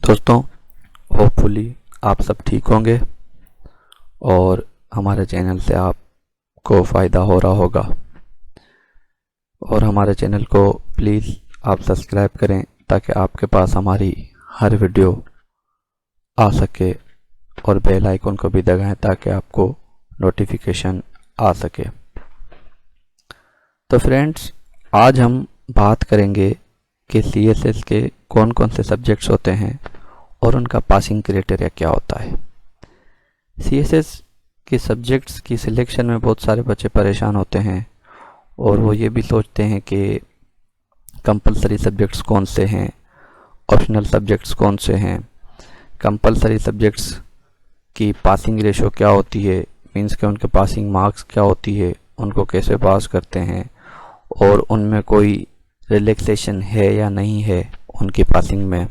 दोस्तों, होपफुली आप सब ठीक होंगे और हमारे चैनल से आपको फ़ायदा हो रहा होगा। और हमारे चैनल को प्लीज़ आप सब्सक्राइब करें ताकि आपके पास हमारी हर वीडियो आ सके और बेल आइकन को भी दबाएं ताकि आपको नोटिफिकेशन आ सके। तो फ्रेंड्स, आज हम बात करेंगे कि CSS के कौन कौन से सब्जेक्ट्स होते हैं और उनका पासिंग क्राइटेरिया क्या होता है। CSS के सब्जेक्ट्स की सिलेक्शन में बहुत सारे बच्चे परेशान होते हैं और वो ये भी सोचते हैं कि कंपलसरी सब्जेक्ट्स कौन से हैं, ऑप्शनल सब्जेक्ट्स कौन से हैं, कंपलसरी सब्जेक्ट्स की पासिंग रेशो क्या होती है, मींस के उनके पासिंग मार्क्स क्या होती है, उनको कैसे पास करते हैं और उनमें कोई रिलैक्सेशन है या नहीं है उनकी पासिंग में।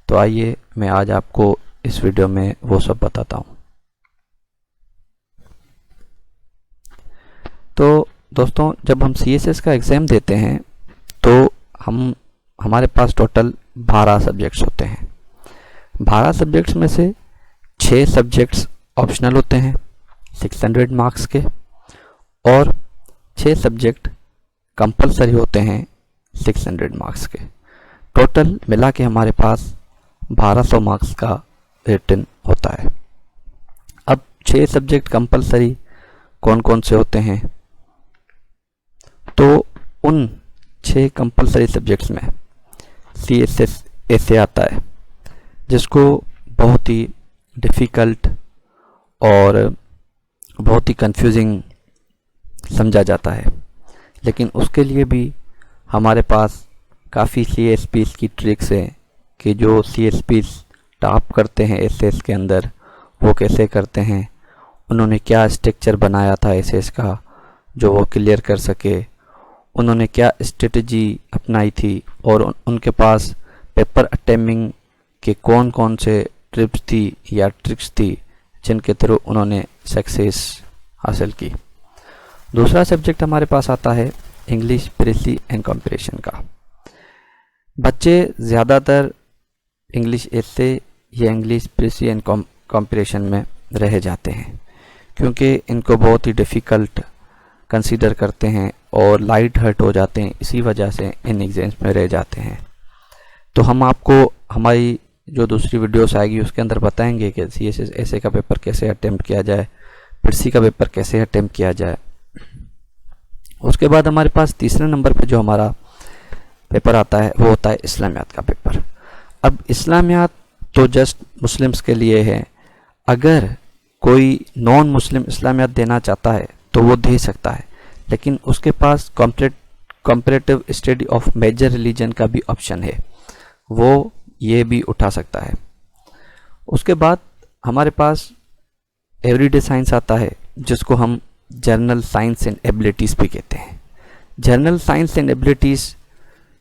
तो आइए मैं आज आपको इस वीडियो में वो सब बताता हूँ। तो दोस्तों, जब हम CSS का एग्ज़ाम देते हैं तो हमारे पास टोटल 12 सब्जेक्ट्स होते हैं। 12 सब्जेक्ट्स में से 6 सब्जेक्ट्स ऑप्शनल होते हैं 600 मार्क्स के और 6 सब्जेक्ट कंपलसरी होते हैं 600 मार्क्स के। टोटल मिला के हमारे पास 1200 मार्क्स का रिटन होता है। अब 6 सब्जेक्ट कंपलसरी कौन कौन से होते हैं? तो उन 6 कंपलसरी सब्जेक्ट्स में CSS ऐसे आता है जिसको बहुत ही डिफ़िकल्ट और बहुत ही कंफ्यूजिंग समझा जाता है, लेकिन उसके लिए भी हमारे पास काफ़ी CSPs की ट्रिक्स हैं कि जो CSPs टॉप करते हैं SS के अंदर वो कैसे करते हैं, उन्होंने क्या स्ट्रक्चर बनाया था SS का जो वो क्लियर कर सके, उन्होंने क्या स्ट्रेटजी अपनाई थी और उनके पास पेपर अटेम्प्टिंग के कौन कौन से टिप्स थी या ट्रिक्स थी जिनके थ्रू उन्होंने सक्सेस हासिल की। दूसरा सब्जेक्ट हमारे पास आता है इंग्लिश प्रेसी एंड कंपैरिजन का। बच्चे ज़्यादातर इंग्लिश ऐसे या इंग्लिश प्रेसी एंड कंपैरिजन में रह जाते हैं क्योंकि इनको बहुत ही डिफ़िकल्ट कंसीडर करते हैं और लाइट हर्ट हो जाते हैं, इसी वजह से इन एग्ज़ाम्स में रह जाते हैं। तो हम आपको हमारी जो दूसरी वीडियोस आएगी उसके अंदर बताएंगे कि CSS ऐसे का पेपर कैसे अटेम्प्ट किया जाए, प्रेसी का पेपर कैसे अटेम्प्ट किया जाए। उसके बाद हमारे पास तीसरे नंबर पे जो हमारा पेपर आता है वो होता है इस्लामियात का पेपर। अब इस्लामियात तो जस्ट मुस्लिम्स के लिए है, अगर कोई नॉन मुस्लिम इस्लामियात देना चाहता है तो वो दे सकता है, लेकिन उसके पास comparative study of major religion का भी ऑप्शन है, वो ये भी उठा सकता है। उसके बाद हमारे पास एवरीडे साइंस आता है जिसको हम जनरल साइंस एंड एबिलिटीज़ भी कहते हैं। General science and abilities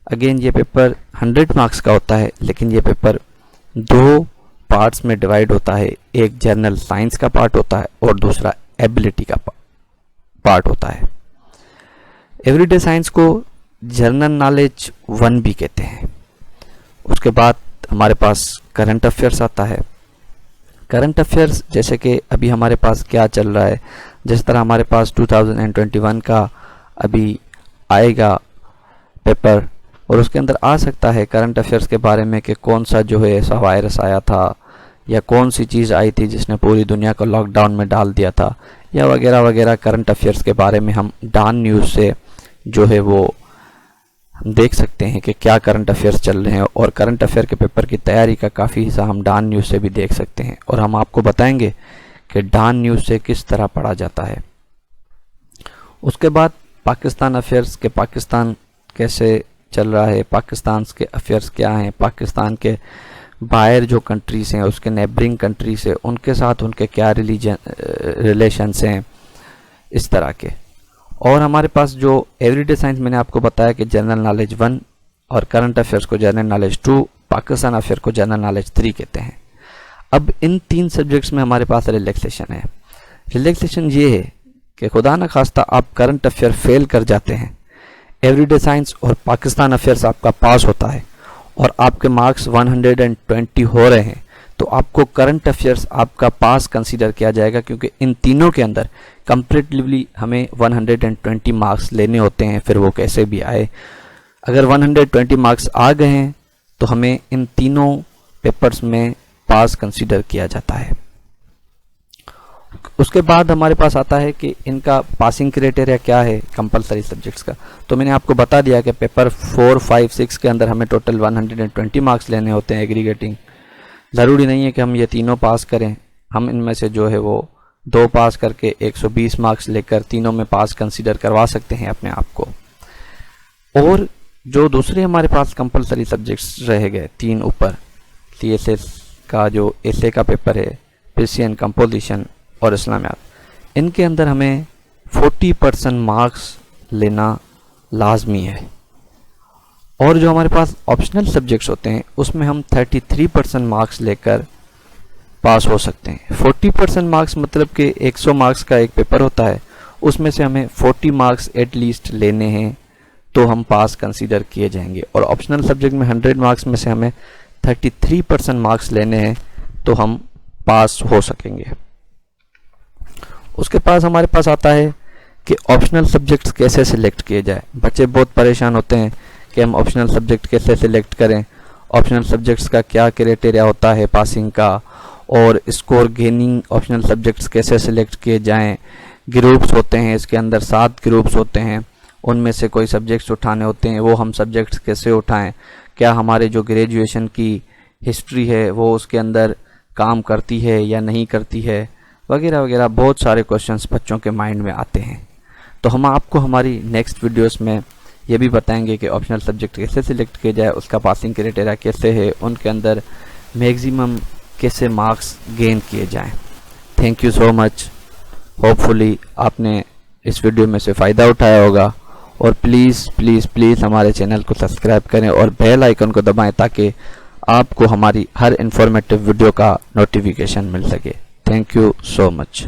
again ये पेपर 100 मार्क्स का होता है, लेकिन ये पेपर 2 पार्ट्स में डिवाइड होता है। एक जनरल साइंस का पार्ट होता है और दूसरा एबिलिटी का पार्ट होता है। एवरीडे साइंस को जनरल नॉलेज 1 भी कहते हैं। उसके बाद हमारे पास करंट अफेयर्स आता है। करंट अफेयर्स जैसे कि अभी हमारे पास क्या चल रहा है, जिस तरह हमारे पास 2021 का अभी आएगा पेपर और उसके अंदर आ सकता है करंट अफेयर्स के बारे में कि कौन सा जो है ऐसा वायरस आया था या कौन सी चीज़ आई थी जिसने पूरी दुनिया को लॉकडाउन में डाल दिया था या वगैरह वगैरह। करंट अफेयर्स के बारे में हम डान न्यूज़ से जो है वो हम देख सकते हैं कि क्या करंट अफेयर्स चल रहे हैं और करंट अफेयर के पेपर की तैयारी का काफ़ी हिस्सा हम डान न्यूज़ से भी देख सकते हैं और हम आपको बताएंगे कि डान न्यूज़ से किस तरह पढ़ा जाता है। उसके बाद पाकिस्तान अफेयर्स के पाकिस्तान कैसे चल रहा है, पाकिस्तान के अफेयर्स क्या हैं, पाकिस्तान के बाहर जो कंट्रीज़ हैं उसके नेबरिंग कंट्रीज़ है उनके साथ उनके क्या रिलेशंस हैं, इस तरह के। और हमारे पास जो एवरीडे साइंस मैंने आपको बताया कि जनरल नॉलेज 1 और करंट अफेयर्स को जनरल नॉलेज 2, पाकिस्तान अफेयर को जनरल नॉलेज 3 कहते हैं। अब इन 3 सब्जेक्ट्स में हमारे पास रिलैक्सेशन है। रिलैक्सेशन ये है कि खुदा न खास्ता आप करंट अफेयर फेल कर जाते हैं, एवरीडे साइंस और पाकिस्तान अफेयर्स आपका पास होता है और आपके मार्क्स 120 हो रहे हैं तो आपको करंट अफेयर्स आपका पास कंसीडर किया जाएगा, क्योंकि इन तीनों के अंदर कंपैरेटिवली हमें 120 मार्क्स लेने होते हैं, फिर वो कैसे भी आए। अगर 120 मार्क्स आ गए हैं तो हमें इन तीनों पेपर्स में पास कंसीडर किया जाता है। उसके बाद हमारे पास आता है कि इनका पासिंग क्राइटेरिया क्या है कंपलसरी सब्जेक्ट्स का। तो मैंने आपको बता दिया कि पेपर 4, 5, 6 के अंदर हमें टोटल 120 मार्क्स लेने होते हैं एग्रीगेटिंग। ज़रूरी नहीं है कि हम ये तीनों पास करें, हम इनमें से जो है वो 2 पास करके 120 मार्क्स लेकर तीनों में पास कंसीडर करवा सकते हैं अपने आप को। और जो दूसरे हमारे पास कंपलसरी सब्जेक्ट्स रह गए 3 ऊपर, CSS का जो एसे का पेपर है, पर्शियन, कंपोजिशन और इस्लामियात, इनके अंदर हमें 40% मार्क्स लेना लाजमी है। और जो हमारे पास ऑप्शनल सब्जेक्ट्स होते हैं उसमें हम 33% मार्क्स लेकर पास हो सकते हैं। 40% मार्क्स मतलब कि 100 मार्क्स का एक पेपर होता है, उसमें से हमें 40 मार्क्स एटलीस्ट लेने हैं तो हम पास कंसीडर किए जाएंगे। और ऑप्शनल सब्जेक्ट में 100 मार्क्स में से हमें 33% मार्क्स लेने हैं तो हम पास हो सकेंगे। उसके पास हमारे पास आता है कि ऑप्शनल सब्जेक्ट्स कैसे सिलेक्ट किए जाए। बच्चे बहुत परेशान होते हैं कि हम ऑप्शनल सब्जेक्ट कैसे सिलेक्ट करें, ऑप्शनल सब्जेक्ट्स का क्या क्राइटेरिया होता है पासिंग का, और स्कोर गेनिंग ऑप्शनल सब्जेक्ट्स कैसे सिलेक्ट किए जाएं। ग्रुप्स होते हैं, इसके अंदर 7 ग्रुप्स होते हैं, उनमें से कोई सब्जेक्ट्स उठाने होते हैं, वो हम सब्जेक्ट्स कैसे उठाएं, क्या हमारे जो ग्रेजुएशन की हिस्ट्री है वो उसके अंदर काम करती है या नहीं करती है, वगैरह वगैरह बहुत सारे क्वेश्चंस बच्चों के माइंड में आते हैं। तो हम आपको हमारी नेक्स्ट वीडियोस में ये भी बताएंगे कि ऑप्शनल सब्जेक्ट कैसे सिलेक्ट किया जाए, उसका पासिंग क्राइटेरिया कैसे है, उनके अंदर मैक्सिमम कैसे मार्क्स गेन किए जाएं। Thank you so much. Hopefully आपने इस वीडियो में से फ़ायदा उठाया होगा, और प्लीज़ प्लीज़ प्लीज़ हमारे चैनल को सब्सक्राइब करें और बेल आइकन को दबाएं ताकि आपको हमारी हर इन्फॉर्मेटिव वीडियो का नोटिफिकेशन मिल सके। Thank you so much.